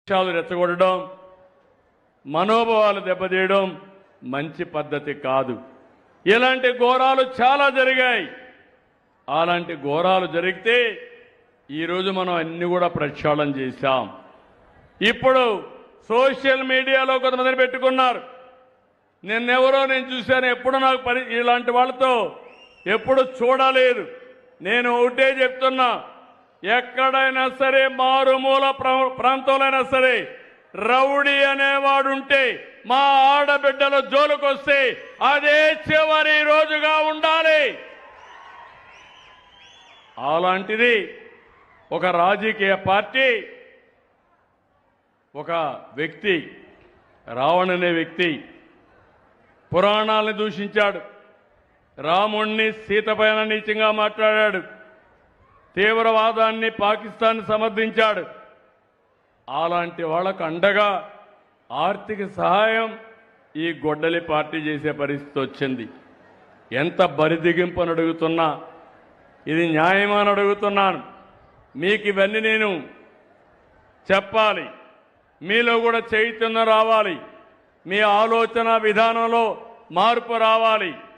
విషయాలు రెచ్చగొట్టడం, మనోభావాలు దెబ్బతీయడం మంచి పద్ధతి కాదు. ఇలాంటి ఘోరాలు చాలా జరిగాయి. అలాంటి ఘోరాలు జరిగితే ఈరోజు మనం అన్ని కూడా ప్రక్షాళన చేశాం. ఇప్పుడు సోషల్ మీడియాలో కొంతమందిని పెట్టుకున్నారు. నిన్నెవరో నేను చూశాను, ఎప్పుడు నాకు ఇలాంటి వాళ్ళతో ఎప్పుడు చూడలేదు. నేను ఒకటే చెప్తున్నా, ఎక్కడైనా సరే మారుమూల ప్రాంతంలోనైనా సరే రౌడీ అనేవాడు ఉంటే మా ఆడబిడ్డల జోలుకొస్తే అదే చివరి రోజుగా ఉండాలి. అలాంటిది ఒక రాజకీయ పార్టీ, ఒక వ్యక్తి, రావణ్ అనే వ్యక్తి పురాణాలను దూషించాడు, రాముణ్ణి సీతపైన నీచంగా మాట్లాడాడు, తీవ్రవాదాన్ని పాకిస్తాన్ సమర్థించాడు. అలాంటి వాళ్ళకు అండగా ఆర్థిక సహాయం ఈ గొడ్డలి పార్టీ చేసే పరిస్థితి వచ్చింది. ఎంత బరిదిగింపని అడుగుతున్నా, ఇది న్యాయమని అడుగుతున్నాను. మీకు ఇవన్నీ నేను చెప్పాలి, మీలో కూడా చైతన్యం రావాలి, మీ ఆలోచన విధానంలో మార్పు రావాలి.